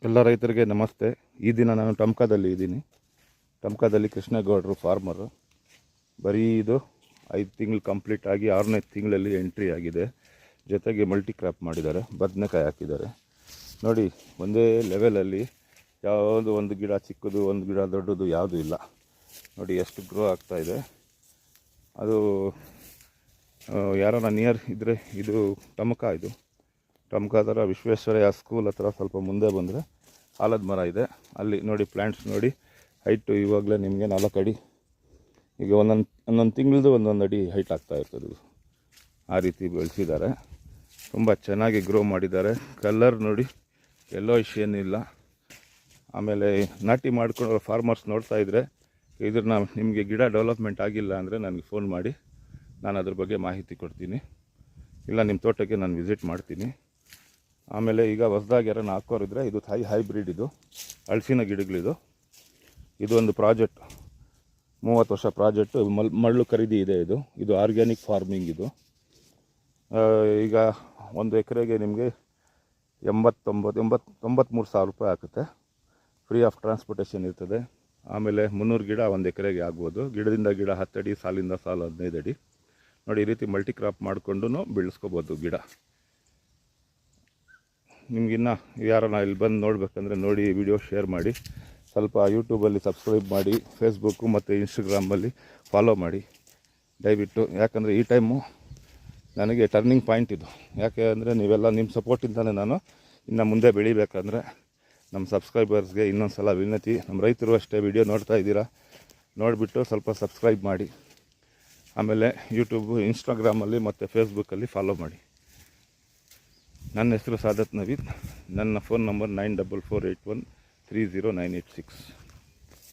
ಎಲ್ಲ ರೈತರಿಗೆ ನಮಸ್ತೆ. ಈ ದಿನ ನಾನು ಟಮ್ಕಾದಲ್ಲಿ ಇದ್ದೀನಿ. ಟಮ್ಕಾದಲ್ಲಿ ಕೃಷ್ಣೇಗೌಡರು ಫಾರ್ಮರು. ಬರೀ ಇದು 5 ತಿಂಗಳು ಕಂಪ್ಲೀಟ್ ಆಗಿ 6ನೇ ತಿಂಗಳಲ್ಲಿ ಎಂಟ್ರಿ ಆಗಿದೆ. ಜೊತೆಗೆ ಮಲ್ಟಿ ಕ್ರಾಪ್ ಮಾಡಿದ್ದಾರೆ, ಬದನೆಕಾಯಿ ಹಾಕಿದ್ದಾರೆ. ನೋಡಿ, ಒಂದೇ ಲೆವೆಲಲ್ಲಿ ಯಾವುದು ಒಂದು ಗಿಡ ಚಿಕ್ಕದು ಒಂದು ಗಿಡ ದೊಡ್ಡದು ಯಾವುದೂ ಇಲ್ಲ. ನೋಡಿ ಎಷ್ಟು ಗ್ರೋ ಆಗ್ತಾಯಿದೆ. ಅದು ಯಾರನ್ನ ನಿಯರ್ ಇದ್ದರೆ ಇದು ಟಮ್ಕಾದರ ವಿಶ್ವೇಶ್ವರಯ್ಯ ಸ್ಕೂಲ್ ಹತ್ರ ಸ್ವಲ್ಪ ಮುಂದೆ ಬಂದರೆ ಆಲದ ಮರ ಇದೆ. ಅಲ್ಲಿ ನೋಡಿ ಪ್ಲ್ಯಾಂಟ್ಸ್ ನೋಡಿ, ಹೈಟು ಇವಾಗಲೇ ನಿಮಗೆ 4 ಅಡಿ, ಈಗ ಒಂದೊಂದು ತಿಂಗಳದು ಒಂದೊಂದು ಅಡಿ ಹೈಟ್ ಆಗ್ತಾ ಇರ್ತದೆ. ಆ ರೀತಿ ಬೆಳೆಸಿದ್ದಾರೆ. ತುಂಬ ಚೆನ್ನಾಗಿ ಗ್ರೋ ಮಾಡಿದ್ದಾರೆ. ಕಲರ್ ನೋಡಿ, ಯೆಲ್ಲೋಯಿಶ್ ಏನಿಲ್ಲ. ಆಮೇಲೆ ನಾಟಿ ಮಾಡ್ಕೊಂಡು ಫಾರ್ಮರ್ಸ್ ನೋಡ್ತಾ ಇದ್ದರೆ ನಿಮಗೆ ಗಿಡ ಡೆವಲಪ್ಮೆಂಟ್ ಆಗಿಲ್ಲ ಅಂದರೆ ನನಗೆ ಫೋನ್ ಮಾಡಿ, ನಾನು ಅದ್ರ ಬಗ್ಗೆ ಮಾಹಿತಿ ಕೊಡ್ತೀನಿ. ಇಲ್ಲ ನಿಮ್ಮ ತೋಟಕ್ಕೆ ನಾನು ವಿಸಿಟ್ ಮಾಡ್ತೀನಿ. ಆಮೇಲೆ ಈಗ ಹೊಸದಾಗಿ ಯಾರನ್ನು ಹಾಕೋರಿದ್ರೆ ಇದು ಹೈಬ್ರಿಡ್, ಇದು ಹಲಸಿನ ಗಿಡಗಳಿದು. ಇದು ಒಂದು ಪ್ರಾಜೆಕ್ಟ್, 30 ವರ್ಷ ಪ್ರಾಜೆಕ್ಟು, ಮರಳು ಖರೀದಿ ಇದೆ. ಇದು ಆರ್ಗ್ಯಾನಿಕ್ ಫಾರ್ಮಿಂಗ್. ಇದು ಈಗ 1 ಎಕರೆಗೆ ನಿಮಗೆ 93,000 ರೂಪಾಯಿ ಆಗುತ್ತೆ. ಫ್ರೀ ಆಫ್ ಟ್ರಾನ್ಸ್ಪೋರ್ಟೇಷನ್ ಇರ್ತದೆ. ಆಮೇಲೆ 300 ಗಿಡ 1 ಎಕರೆಗೆ ಆಗ್ಬೋದು. ಗಿಡದಿಂದ ಗಿಡ 10 ಅಡಿ, ಸಾಲಿಂದ ಸಾಲು 15 ಅಡಿ. ನೋಡಿ, ಈ ರೀತಿ ಮಲ್ಟಿ ಕ್ರಾಪ್ ಮಾಡಿಕೊಂಡು ಬೆಳೆಸ್ಕೋಬೋದು ಗಿಡ. ನಿಮಗಿನ್ನ ಯಾರನ್ನ ಇಲ್ಲಿ ಬಂದು ನೋಡಬೇಕಂದ್ರೆ ನೋಡಿ, ವಿಡಿಯೋ ಶೇರ್ ಮಾಡಿ, ಸ್ವಲ್ಪ ಯೂಟ್ಯೂಬಲ್ಲಿ ಸಬ್ಸ್ಕ್ರೈಬ್ ಮಾಡಿ, ಫೇಸ್ಬುಕ್ಕು ಮತ್ತು ಇನ್ಸ್ಟಾಗ್ರಾಮಲ್ಲಿ ಫಾಲೋ ಮಾಡಿ ದಯವಿಟ್ಟು. ಯಾಕಂದರೆ ಈ ಟೈಮು ನನಗೆ ಟರ್ನಿಂಗ್ ಪಾಯಿಂಟ್ ಇದು. ಯಾಕೆ ಅಂದರೆ ನೀವೆಲ್ಲ ನಿಮ್ಮ ಸಪೋರ್ಟಿಂದಲೇ ನಾನು ಇನ್ನು ಮುಂದೆ ಬೆಳಿಬೇಕಂದ್ರೆ ನಮ್ಮ ಸಬ್ಸ್ಕ್ರೈಬರ್ಸ್ಗೆ ಇನ್ನೊಂದು ಸಲ ವಿನಂತಿ. ನಮ್ಮ ರೈತರು ಅಷ್ಟೇ ವಿಡಿಯೋ ನೋಡ್ತಾ ಇದ್ದೀರಾ, ನೋಡಿಬಿಟ್ಟು ಸ್ವಲ್ಪ ಸಬ್ಸ್ಕ್ರೈಬ್ ಮಾಡಿ. ಆಮೇಲೆ ಯೂಟ್ಯೂಬು, ಇನ್ಸ್ಟಾಗ್ರಾಮಲ್ಲಿ ಮತ್ತು ಫೇಸ್ಬುಕ್ಕಲ್ಲಿ ಫಾಲೋ ಮಾಡಿ. ನನ್ನ ಹೆಸರು ಸಾದತ್ ನವೀದ್. ನನ್ನ ಫೋನ್ ನಂಬರ್ 9448130986.